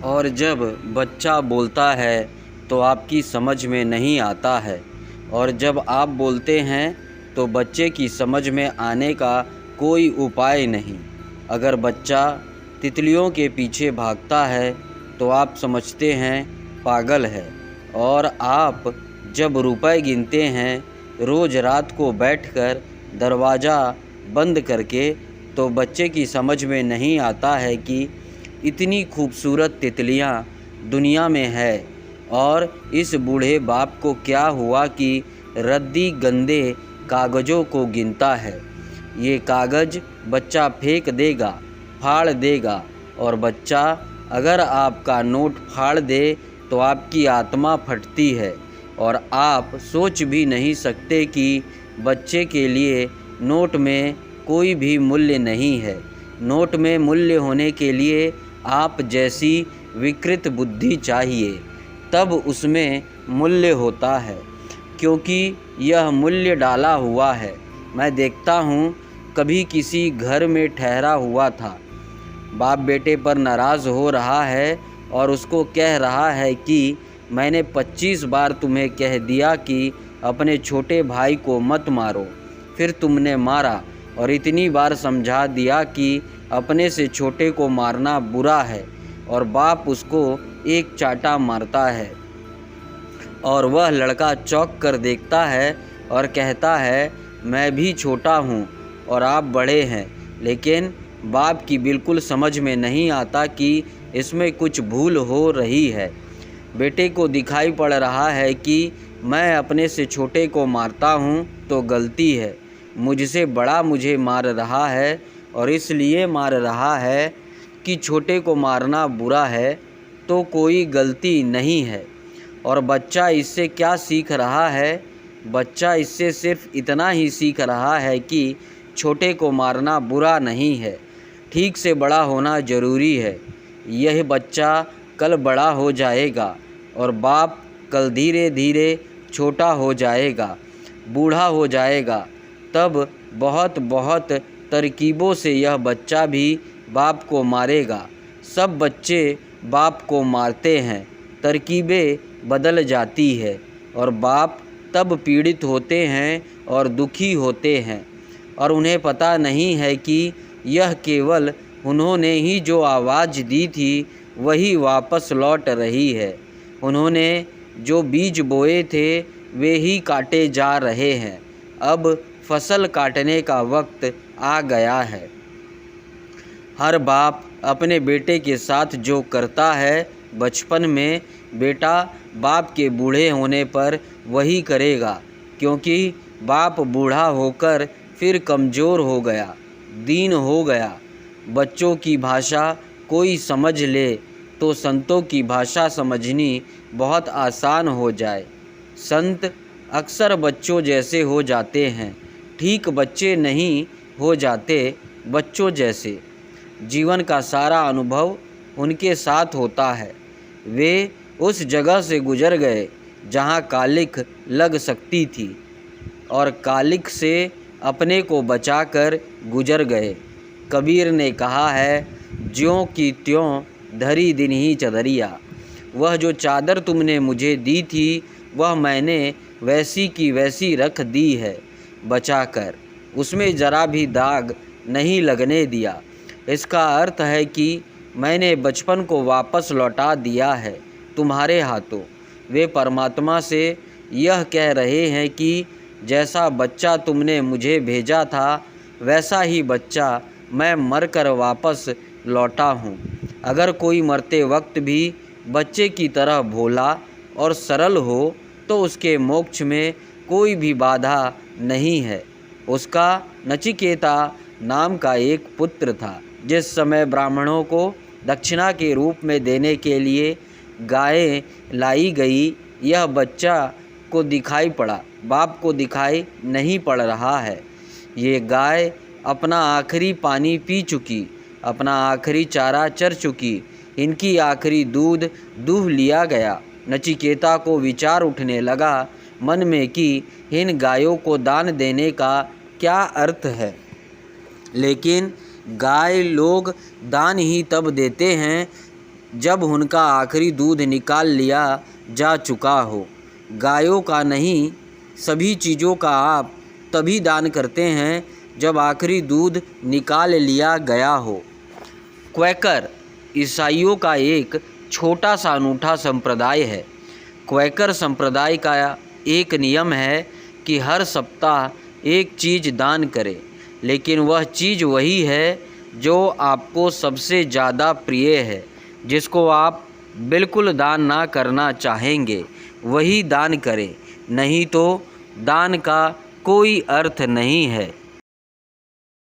और जब बच्चा बोलता है तो आपकी समझ में नहीं आता है, और जब आप बोलते हैं तो बच्चे की समझ में आने का कोई उपाय नहीं। अगर बच्चा तितलियों के पीछे भागता है तो आप समझते हैं पागल है, और आप जब रुपए गिनते हैं रोज़ रात को बैठकर दरवाज़ा बंद करके, तो बच्चे की समझ में नहीं आता है कि इतनी खूबसूरत तितलियां दुनिया में है। और इस बूढ़े बाप को क्या हुआ कि रद्दी गंदे कागज़ों को गिनता है। ये कागज़ बच्चा फेंक देगा, फाड़ देगा, और बच्चा अगर आपका नोट फाड़ दे तो आपकी आत्मा फटती है, और आप सोच भी नहीं सकते कि बच्चे के लिए नोट में कोई भी मूल्य नहीं है। नोट में मूल्य होने के लिए आप जैसी विकृत बुद्धि चाहिए, तब उसमें मूल्य होता है, क्योंकि यह मूल्य डाला हुआ है। मैं देखता हूँ, कभी किसी घर में ठहरा हुआ था, बाप बेटे पर नाराज़ हो रहा है और उसको कह रहा है कि मैंने 25 बार तुम्हें कह दिया कि अपने छोटे भाई को मत मारो, फिर तुमने मारा, और इतनी बार समझा दिया कि अपने से छोटे को मारना बुरा है, और बाप उसको एक चाटा मारता है, और वह लड़का चौंक कर देखता है और कहता है मैं भी छोटा हूँ और आप बड़े हैं। लेकिन बाप की बिल्कुल समझ में नहीं आता कि इसमें कुछ भूल हो रही है। बेटे को दिखाई पड़ रहा है कि मैं अपने से छोटे को मारता हूँ तो गलती है, मुझसे बड़ा मुझे मार रहा है और इसलिए मार रहा है कि छोटे को मारना बुरा है, तो कोई गलती नहीं है। और बच्चा इससे क्या सीख रहा है? बच्चा इससे सिर्फ इतना ही सीख रहा है कि छोटे को मारना बुरा नहीं है, ठीक से बड़ा होना ज़रूरी है। यह बच्चा कल बड़ा हो जाएगा और बाप कल धीरे धीरे छोटा हो जाएगा, बूढ़ा हो जाएगा। तब बहुत बहुत तरकीबों से यह बच्चा भी बाप को मारेगा। सब बच्चे बाप को मारते हैं, तरकीबें बदल जाती है, और बाप तब पीड़ित होते हैं और दुखी होते हैं, और उन्हें पता नहीं है कि यह केवल उन्होंने ही जो आवाज़ दी थी वही वापस लौट रही है। उन्होंने जो बीज बोए थे वे ही काटे जा रहे हैं। अब फसल काटने का वक्त आ गया है। हर बाप अपने बेटे के साथ जो करता है, बचपन में बेटा बाप के बूढ़े होने पर वही करेगा, क्योंकि बाप बूढ़ा होकर फिर कमज़ोर हो गया, दीन हो गया। बच्चों की भाषा कोई समझ ले तो संतों की भाषा समझनी बहुत आसान हो जाए। संत अक्सर बच्चों जैसे हो जाते हैं, ठीक बच्चे नहीं हो जाते, बच्चों जैसे। जीवन का सारा अनुभव उनके साथ होता है। वे उस जगह से गुजर गए जहाँ कालिख लग सकती थी, और कालिख से अपने को बचाकर गुजर गए। कबीर ने कहा है, ज्यों की त्यों धरी दिन ही चदरिया। वह जो चादर तुमने मुझे दी थी वह मैंने वैसी की वैसी रख दी है बचाकर, उसमें ज़रा भी दाग नहीं लगने दिया। इसका अर्थ है कि मैंने बचपन को वापस लौटा दिया है तुम्हारे हाथों। वे परमात्मा से यह कह रहे हैं कि जैसा बच्चा तुमने मुझे भेजा था वैसा ही बच्चा मैं मरकर वापस लौटा हूँ। अगर कोई मरते वक्त भी बच्चे की तरह भोला और सरल हो तो उसके मोक्ष में कोई भी बाधा नहीं है। उसका नचिकेता नाम का एक पुत्र था। जिस समय ब्राह्मणों को दक्षिणा के रूप में देने के लिए गायें लाई गई, यह बच्चा को दिखाई पड़ा, बाप को दिखाई नहीं पड़ रहा है। ये गाय अपना आखिरी पानी पी चुकी, अपना आखिरी चारा चर चुकी, इनकी आखिरी दूध दूह लिया गया। नचिकेता को विचार उठने लगा मन में कि इन गायों को दान देने का क्या अर्थ है। लेकिन गाय लोग दान ही तब देते हैं जब उनका आखिरी दूध निकाल लिया जा चुका हो। गायों का नहीं, सभी चीज़ों का आप तभी दान करते हैं जब आखिरी दूध निकाल लिया गया हो। क्वैकर ईसाइयों का एक छोटा सा अनूठा संप्रदाय है। क्वैकर संप्रदाय का एक नियम है कि हर सप्ताह एक चीज़ दान करें, लेकिन वह चीज़ वही है जो आपको सबसे ज़्यादा प्रिय है, जिसको आप बिल्कुल दान ना करना चाहेंगे वही दान करें, नहीं तो दान का कोई अर्थ नहीं है।